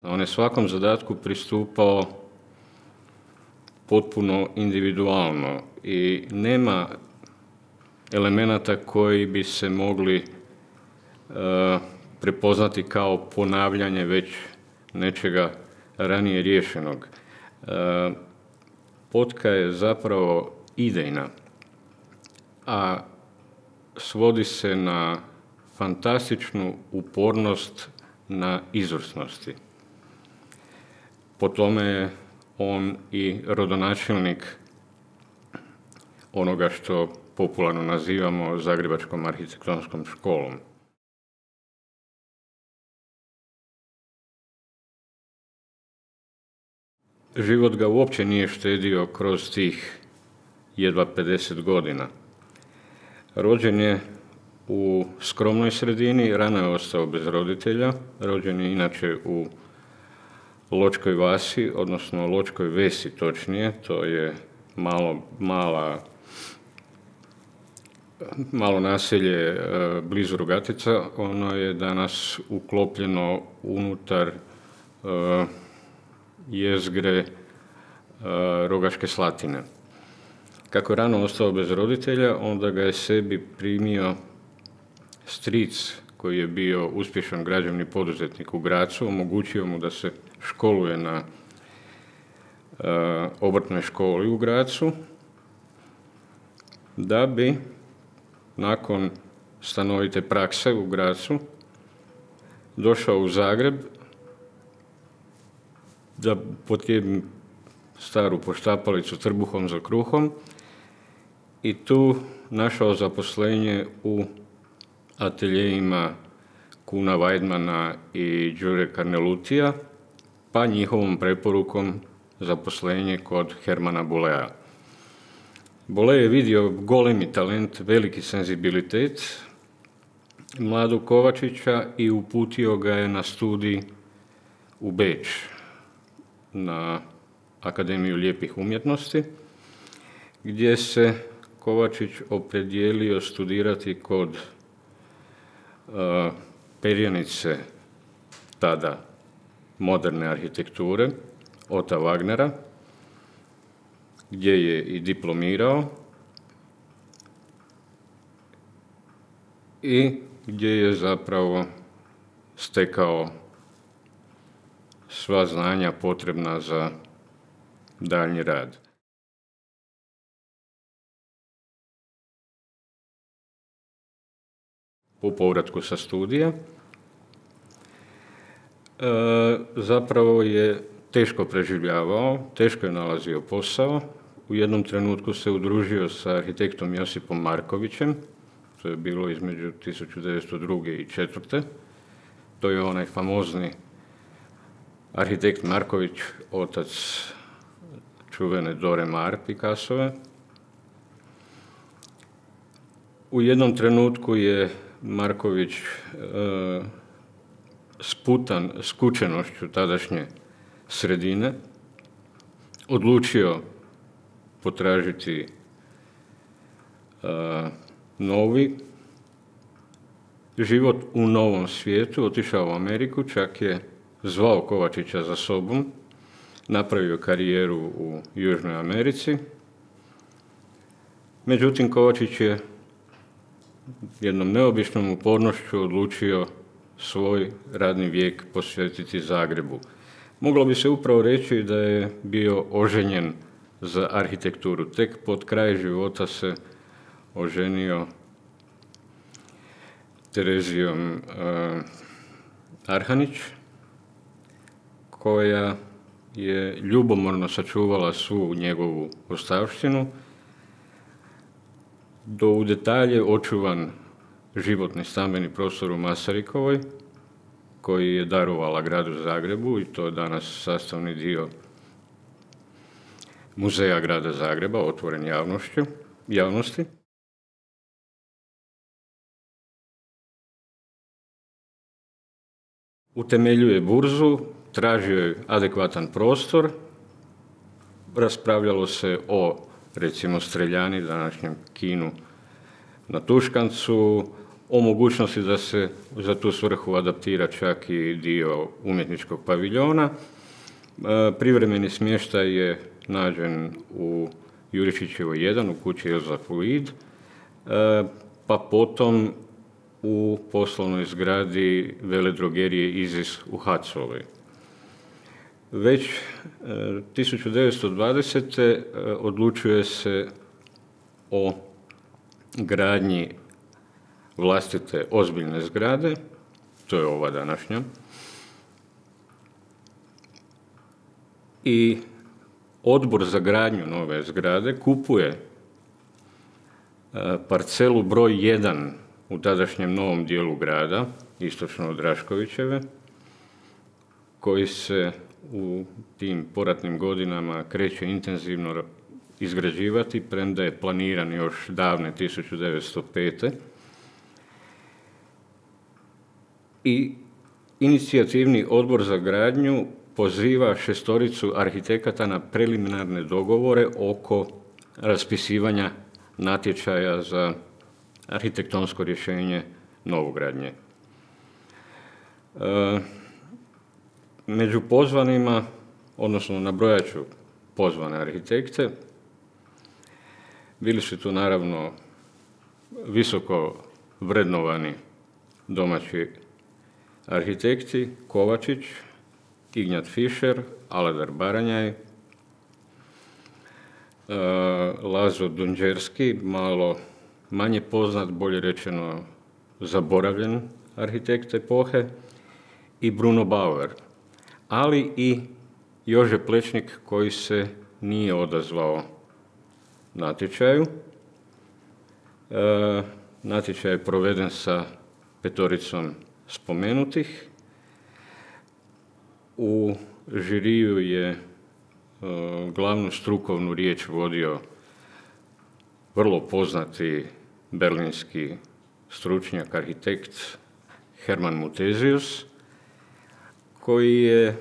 On je svakom zadatku pristupao potpuno individualno i nema elemenata koji bi se mogli prepoznati kao ponavljanje već nečega ranije riješenog. Potka je zapravo idejna, a svodi se na fantastičnu upornost na izvrsnosti. Po tome je on i rodonačelnik onoga što popularno nazivamo Zagrebačkom arhitektonskom školom. Život ga uopće nije štedio kroz tih jedva 50 godina. Rođen je u skromnoj sredini, rano je ostao bez roditelja. Rođen je inače u Ločkoj Vasi, odnosno Ločkoj Vesi točnije. To je malo naselje blizu Rogatica. Ono je danas uklopljeno unutar jezgre Rogaške Slatine. Kako je rano ostao bez roditelja, onda ga je sebi primio stric koji je bio uspješan građevni poduzetnik u Grazu, omogućio mu da se školuje na obrtnoj školi u Grazu, da bi nakon stanovite prakse u Grazu došao u Zagreb da potjebim staru poštapalicu trbuhom za kruhom i tu našao zaposlenje u ateljejima Kuna Weidmana i Đure Karnelutija, pa njihovom preporukom zaposlenje kod Hermana Bollea. Bolle je vidio golemi talent, veliki senzibilitet mladog Kovačića i uputio ga je na studij u Beč, na Akademiju lijepih umjetnosti, gdje se Kovačić opredijelio studirati kod perjanice tada moderne arhitekture, Ota Wagnera, gdje je i diplomirao i gdje je zapravo stekao sva znanja potrebna za daljnji rad. Po povratku sa studija zapravo je teško preživljavao, teško je nalazio posao. U jednom trenutku se udružio sa arhitektom Josipom Markovićem, to je bilo između 1902. i 1904. To je onaj famozni arhitekt Marković, otac čuvene Dore Maar Picassove. U jednom trenutku je Marković sputan skučenošću tadašnje sredine odlučio potražiti novi život u novom svijetu, otišao u Ameriku, čak je zvao Kovačića za sobom, napravio karijeru u Južnoj Americi. Međutim, Kovačić je jednom neobičnom upornošću odlučio svoj radni vijek posvetiti Zagrebu. Moglo bi se upravo reći da je bio oženjen za arhitekturu. Tek pod kraj života se oženio Terezijom Arhanić, koja je ljubomorno sačuvala svu njegovu ostavštinu, do u detalje očuvan životni stambeni prostor u Masarikovoj, koji je darovala gradu Zagrebu i to je danas sastavni dio muzeja grada Zagreba, otvoren javnosti. Utemeljuje burzu, tražio je adekvatan prostor, raspravljalo se o, recimo, Streljani, današnjem kinu na Tuškancu, o mogućnosti da se za tu svrhu adaptira čak i dio umjetničkog paviljona. Privremeni smještaj je nađen u Jurišićevoj 1 u kući Elza Fluid, pa potom u poslovnoj zgradi veledrogerije Izis u Hacovoj. Već 1920. Odlučuje se o gradnji vlastite ozbiljne zgrade, to je ova današnja, i odbor za gradnju nove zgrade kupuje parcelu broj 1 u tadašnjem novom dijelu grada, istočno od Raškovićeve, koji se u tim poratnim godinama kreće intenzivno izgrađivati, premda je planiran još davne 1905. I inicijativni odbor za gradnju poziva 6 arhitekata na preliminarne dogovore oko raspisivanja natječaja za arhitektonsko rješenje novogradnje. Među pozvanima, odnosno nabrojat ću pozvane arhitekte, bili su tu naravno visoko vrednovani domaći arhitekti, Kovačić, Ignjat Fišer, Aladar Baranjaj, Lazo Dunđerski, malo manje poznat, bolje rečeno zaboravljen arhitekt epohe, i Bruno Bauer, ali i Jože Plečnik koji se nije odazvao natječaju. Natječaj je proveden sa 5 spomenutih. U žiriju je glavnu strukovnu riječ vodio vrlo poznati berlinski stručnjak, arhitekt Hermann Muthesius, koji je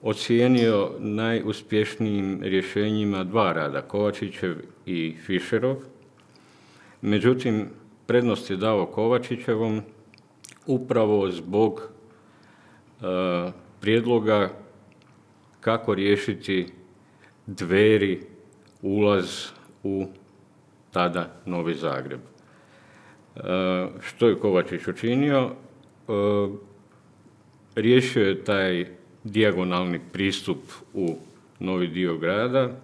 ocijenio najuspješnijim rješenjima 2 rada, Kovačićev i Fišerov. Međutim, prednost je dao Kovačićevom upravo zbog prijedloga kako riješiti dveri, ulaz u tada Novi Zagreb. Što je Kovačić učinio? Riješio je taj dijagonalni pristup u novi dio grada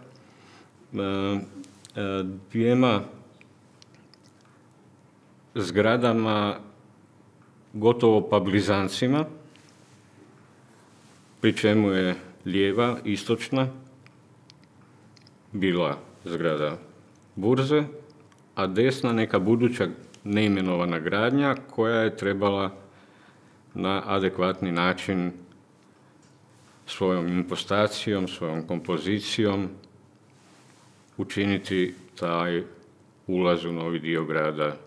2 zgradama gotovo pa blizancima, pri čemu je lijeva, istočna, bila zgrada burze, a desna neka buduća neimenovana gradnja koja je trebala na adekvatni način svojom impostacijom, svojom kompozicijom učiniti taj ulaz u novi dio grada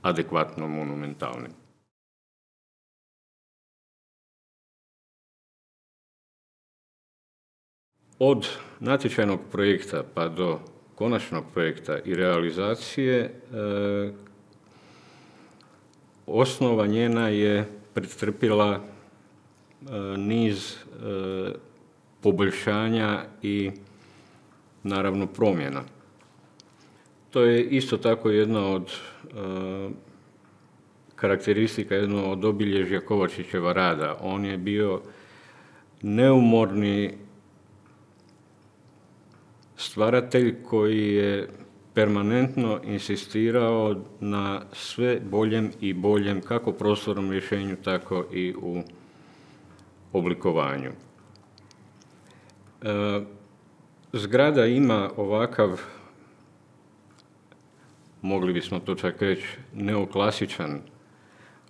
adekvatno monumentalnim. Od natječajnog projekta pa do konačnog projekta i realizacije osnova njena je pretrpjela niz poboljšanja i naravno promjena. To je isto tako jedna od karakteristika, jedno od obilježja Kovačićeva rada. On je bio neumorni stvaratelj koji je permanentno insistirao na sve boljem i boljem kako prostornom rješenju, tako i u oblikovanju. Zgrada ima ovakav, mogli bismo to čak reći, neoklasičan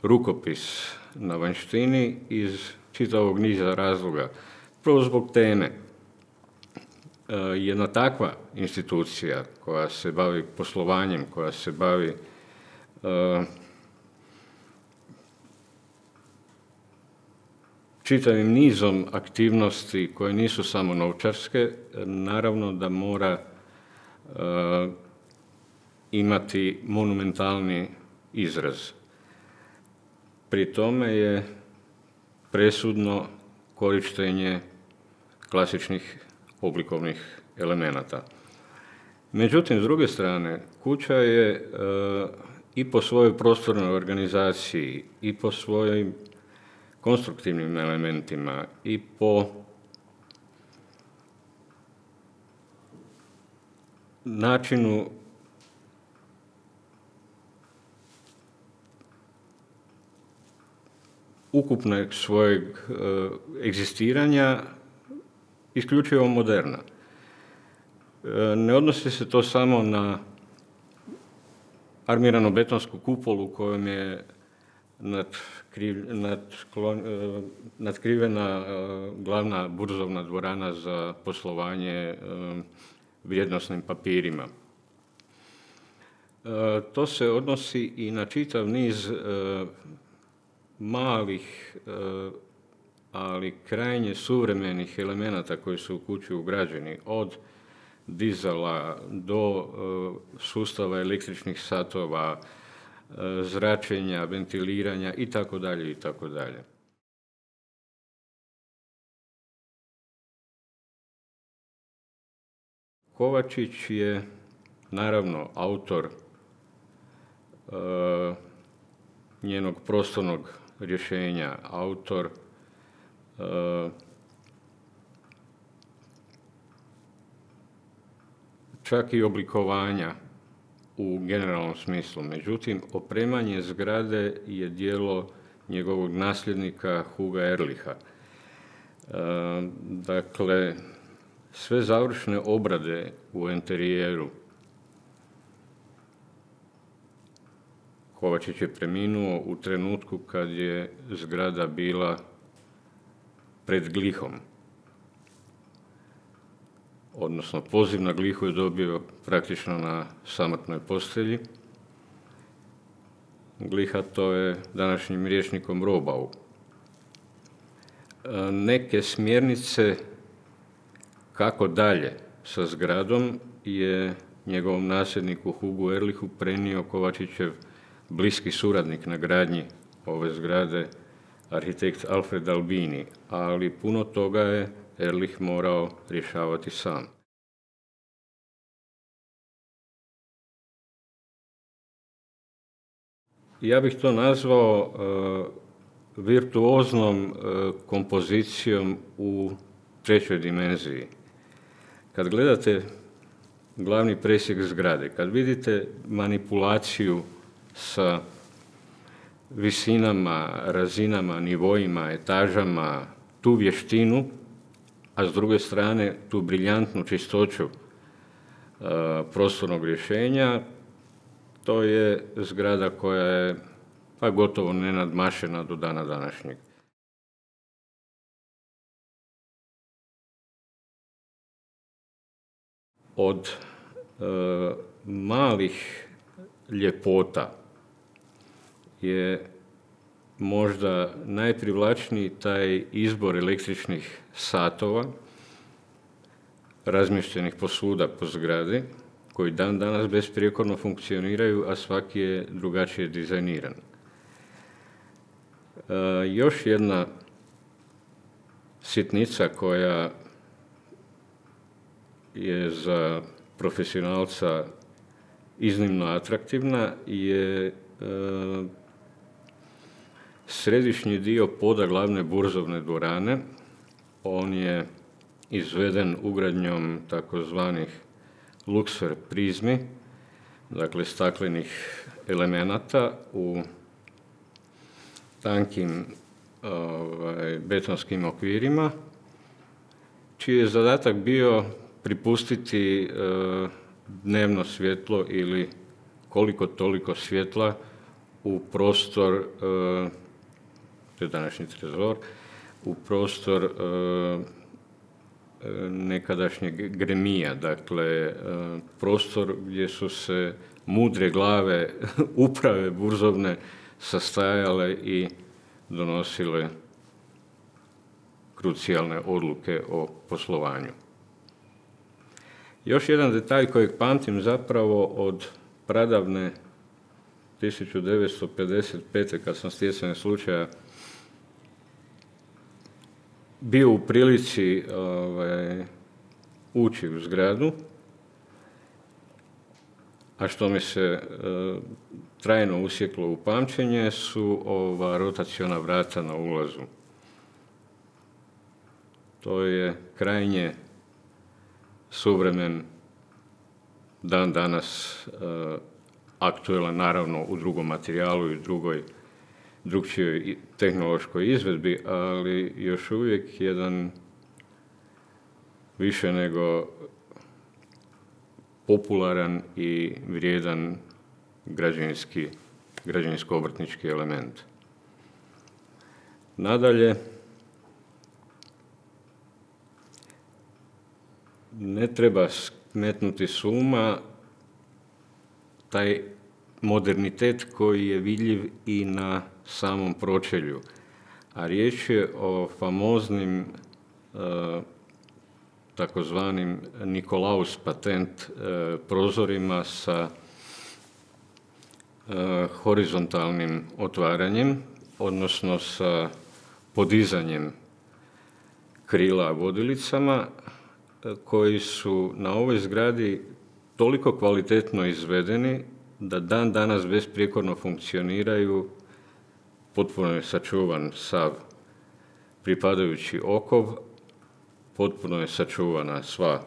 rukopis na vanjštini iz čitavog niza razloga. Prvo zbog teme. Jedna takva institucija koja se bavi poslovanjem, koja se bavi čitavim nizom aktivnosti koje nisu samo novčarske, naravno da mora imati monumentalni izraz. Pri tome je presudno korištenje klasičnih oblikovnih elemenata. Međutim, s druge strane, kuća je i po svojoj prostornoj organizaciji, i po svojim konstruktivnim elementima, i po načinu ukupnog svojeg egzistiranja isključivo moderna. Ne odnosi se to samo na armirano-betonsku kupolu kojom je natkrivena glavna burzovna dvorana za poslovanje vrijednosnim papirima. To se odnosi i na čitav niz malih, ali krajnje suvremenih elemenata koji su u kući ugrađeni, od dizala do sustava električnih satova, zračenja, ventiliranja itd. itd. Kovačić je naravno autor njenog prostornog rješenja, autor čak i oblikovanja u generalnom smislu. Međutim, opremanje zgrade je djelo njegovog nasljednika Huga Ehrlicha. Dakle, sve završne obrade u enterijeru, Kovačić je preminuo u trenutku kad je zgrada bila pred glihom. Odnosno, poziv na glihu je dobio praktično na samrtnoj postelji. Gliha, to je današnjim rječnikom robau. Neke smjernice kako dalje sa zgradom je njegovom nasljedniku Hugu Ehrlichu prenio Kovačićev bliski suradnik na gradnji ove zgrade, arhitekt Alfred Albini, ali puno toga je Ehrlich morao rješavati sam. Ja bih to nazvao virtuoznom kompozicijom u trećoj dimenziji. Kad gledate glavni presjek zgrade, kad vidite manipulaciju sa visinama, razinama, nivoima, etažama, tu vještinu, a s druge strane tu briljantnu čistoću prostornog rješenja, to je zgrada koja je pa gotovo nenadmašena do dana današnjeg. Od malih ljepota je možda najprivlačniji taj izbor električnih satova, razmještenih posvuda po zgradi, koji dan danas besprijekorno funkcioniraju, a svaki je drugačije dizajniran. Još jedna sitnica koja je za profesionalca iznimno atraktivna je središnji dio poda glavne burzovne dvorane. On je izveden ugradnjom takozvanih Luxfer prizmi, dakle staklenih elemenata u tankim betonskim okvirima, čiji je zadatak bio pripustiti dnevno svjetlo ili koliko toliko svjetla u prostor, to je današnji trezor, u prostor nekadašnjeg gremija, dakle prostor gdje su se mudre glave uprave burzovne sastajale i donosile krucijalne odluke o poslovanju. Još jedan detalj kojeg pamtim zapravo od pradavne 1955. kad sam stjecajem slučaja bio u prilici ući u zgradu, a što mi se trajno usjeklo u pamćenje su rotaciona vrata na ulazu. To je krajnje suvremen, dan danas aktuelan, naravno u drugom materijalu i drugčijoj tehnološkoj izvedbi, ali još uvijek jedan više nego popularan i vrijedan građevinsko-obrtnički element. Nadalje, ne treba smetnuti s uma taj modernitet koji je vidljiv i na samom pročelju, a riječ je o famoznim takozvanim Nikolaus patent prozorima sa horizontalnim otvaranjem, odnosno sa podizanjem krila vodilicama, koji su na ovoj zgradi toliko kvalitetno izvedeni da dan danas besprijekorno funkcioniraju, potpuno je sačuvan sav pripadajući okov, potpuno je sačuvana sva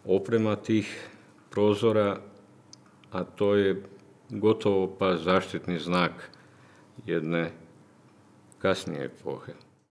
oprema tih prozora, a to je gotovo pa zaštitni znak jedne kasnije epohe.